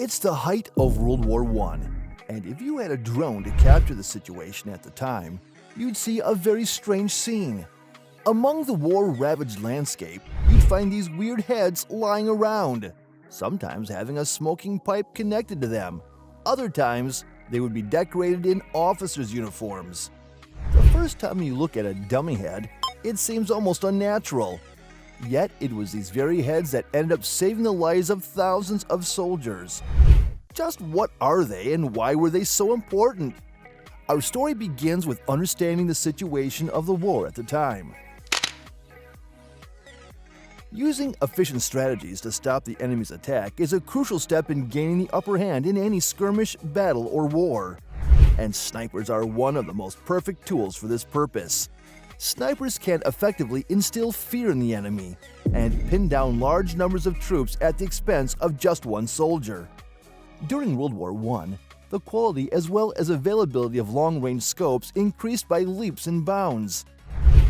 It's the height of World War I, and if you had a drone to capture the situation at the time, you'd see a very strange scene. Among the war-ravaged landscape, you'd find these weird heads lying around, sometimes having a smoking pipe connected to them. Other times, they would be decorated in officers' uniforms. The first time you look at a dummy head, it seems almost unnatural. Yet it was these very heads that ended up saving the lives of thousands of soldiers. Just what are they and why were they so important? Our story begins with understanding the situation of the war at the time. Using efficient strategies to stop the enemy's attack is a crucial step in gaining the upper hand in any skirmish, battle, or war. And snipers are one of the most perfect tools for this purpose. Snipers can effectively instill fear in the enemy and pin down large numbers of troops at the expense of just one soldier. During World War I, the quality as well as availability of long-range scopes increased by leaps and bounds.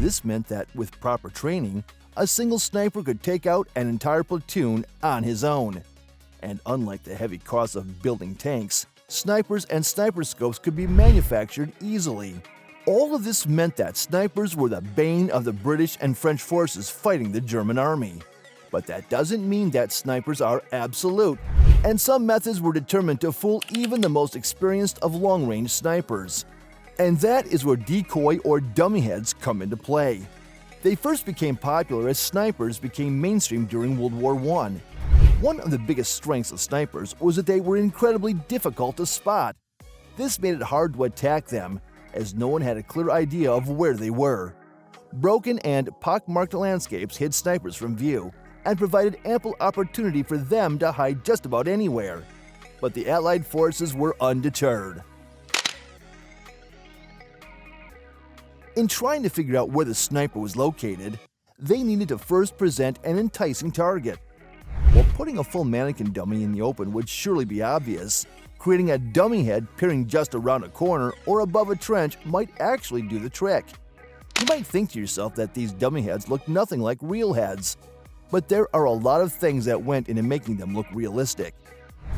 This meant that, with proper training, a single sniper could take out an entire platoon on his own. And unlike the heavy costs of building tanks, snipers and sniper scopes could be manufactured easily. All of this meant that snipers were the bane of the British and French forces fighting the German army. But that doesn't mean that snipers are absolute, and some methods were determined to fool even the most experienced of long-range snipers. And that is where decoy or dummy heads come into play. They first became popular as snipers became mainstream during World War I. One of the biggest strengths of snipers was that they were incredibly difficult to spot. This made it hard to attack them, as no one had a clear idea of where they were. Broken and pockmarked landscapes hid snipers from view and provided ample opportunity for them to hide just about anywhere. But the Allied forces were undeterred. In trying to figure out where the sniper was located, they needed to first present an enticing target. While putting a full mannequin dummy in the open would surely be obvious, creating a dummy head peering just around a corner or above a trench might actually do the trick. You might think to yourself that these dummy heads look nothing like real heads, but there are a lot of things that went into making them look realistic.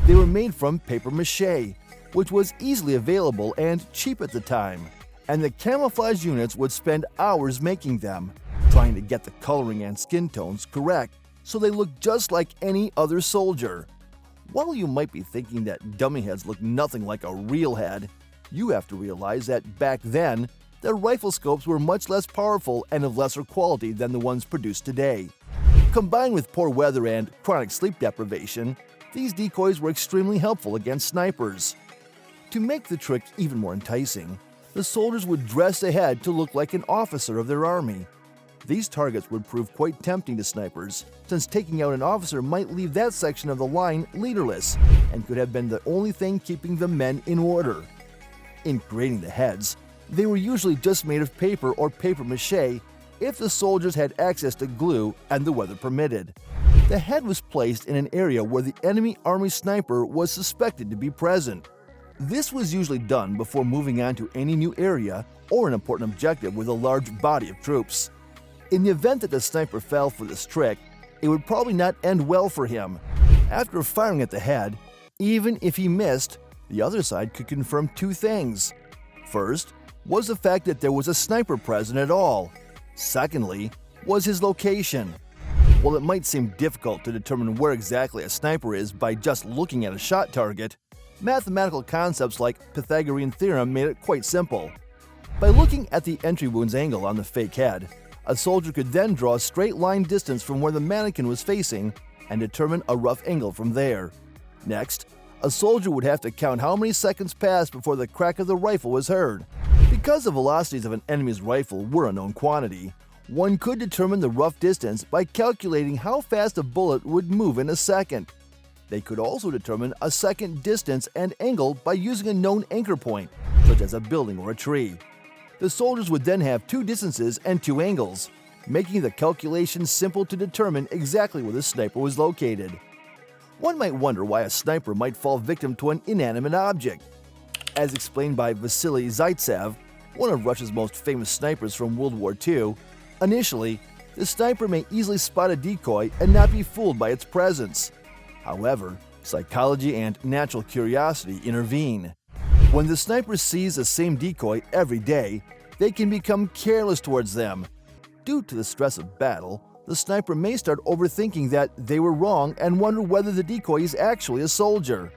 They were made from paper mache, which was easily available and cheap at the time, and the camouflage units would spend hours making them, trying to get the coloring and skin tones correct so they look just like any other soldier. While you might be thinking that dummy heads look nothing like a real head, you have to realize that back then, the rifle scopes were much less powerful and of lesser quality than the ones produced today. Combined with poor weather and chronic sleep deprivation, these decoys were extremely helpful against snipers. To make the trick even more enticing, the soldiers would dress the head to look like an officer of their army. These targets would prove quite tempting to snipers, since taking out an officer might leave that section of the line leaderless and could have been the only thing keeping the men in order. In creating the heads, they were usually just made of paper or paper mache if the soldiers had access to glue and the weather permitted. The head was placed in an area where the enemy army sniper was suspected to be present. This was usually done before moving on to any new area or an important objective with a large body of troops. In the event that the sniper fell for this trick, it would probably not end well for him. After firing at the head, even if he missed, the other side could confirm two things. First, was the fact that there was a sniper present at all. Secondly, was his location. While it might seem difficult to determine where exactly a sniper is by just looking at a shot target, mathematical concepts like Pythagorean theorem made it quite simple. By looking at the entry wound's angle on the fake head, a soldier could then draw a straight line distance from where the mannequin was facing and determine a rough angle from there. Next, a soldier would have to count how many seconds passed before the crack of the rifle was heard. Because the velocities of an enemy's rifle were a known quantity, one could determine the rough distance by calculating how fast a bullet would move in a second. They could also determine a second distance and angle by using a known anchor point, such as a building or a tree. The soldiers would then have two distances and two angles, making the calculations simple to determine exactly where the sniper was located. One might wonder why a sniper might fall victim to an inanimate object. As explained by Vasily Zaitsev, one of Russia's most famous snipers from World War II, initially, the sniper may easily spot a decoy and not be fooled by its presence. However, Psychology and natural curiosity intervene. When the sniper sees the same decoy every day, they can become careless towards them. Due to the stress of battle, the sniper may start overthinking that they were wrong and wonder whether the decoy is actually a soldier.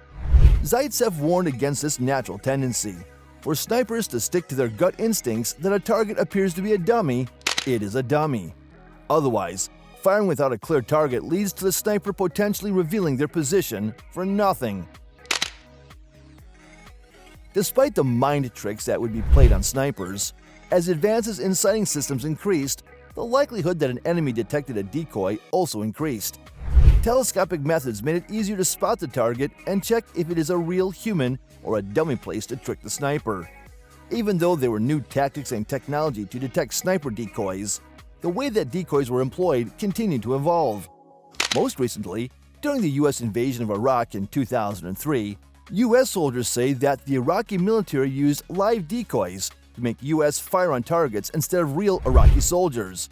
Zaitsev warned against this natural tendency. For snipers to stick to their gut instincts that a target appears to be a dummy, it is a dummy. Otherwise, firing without a clear target leads to the sniper potentially revealing their position for nothing. Despite the mind tricks that would be played on snipers, as advances in sighting systems increased, the likelihood that an enemy detected a decoy also increased. Telescopic methods made it easier to spot the target and check if it is a real human or a dummy placed to trick the sniper. Even though there were new tactics and technology to detect sniper decoys, the way that decoys were employed continued to evolve. Most recently, during the U.S. invasion of Iraq in 2003, U.S. soldiers say that the Iraqi military used live decoys to make U.S. fire on targets instead of real Iraqi soldiers.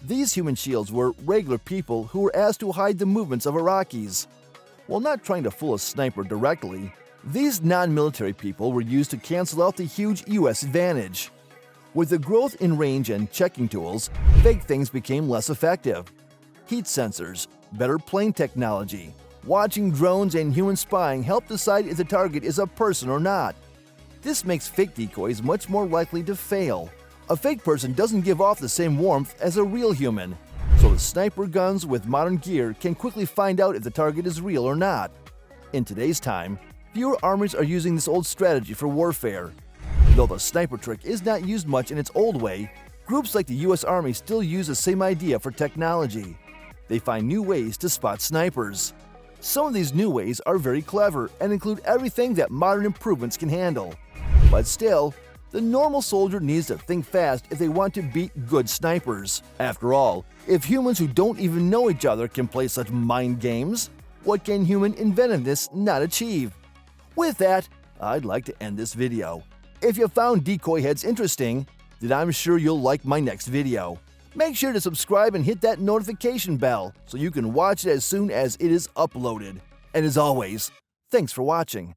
These human shields were regular people who were asked to hide the movements of Iraqis. While not trying to fool a sniper directly, these non-military people were used to cancel out the huge U.S. advantage. With the growth in range and checking tools, fake things became less effective. Heat sensors, better plane technology, watching drones and human spying help decide if the target is a person or not. This makes fake decoys much more likely to fail. A fake person doesn't give off the same warmth as a real human, so the sniper guns with modern gear can quickly find out if the target is real or not. In today's time, fewer armies are using this old strategy for warfare. Though the sniper trick is not used much in its old way, groups like the U.S. Army still use the same idea for technology. They find new ways to spot snipers. Some of these new ways are very clever and include everything that modern improvements can handle. But still, the normal soldier needs to think fast if they want to beat good snipers. After all, if humans who don't even know each other can play such mind games, what can human inventiveness not achieve? With that, I'd like to end this video. If you found decoy heads interesting, then I'm sure you'll like my next video. Make sure to subscribe and hit that notification bell so you can watch it as soon as it is uploaded. And as always, thanks for watching.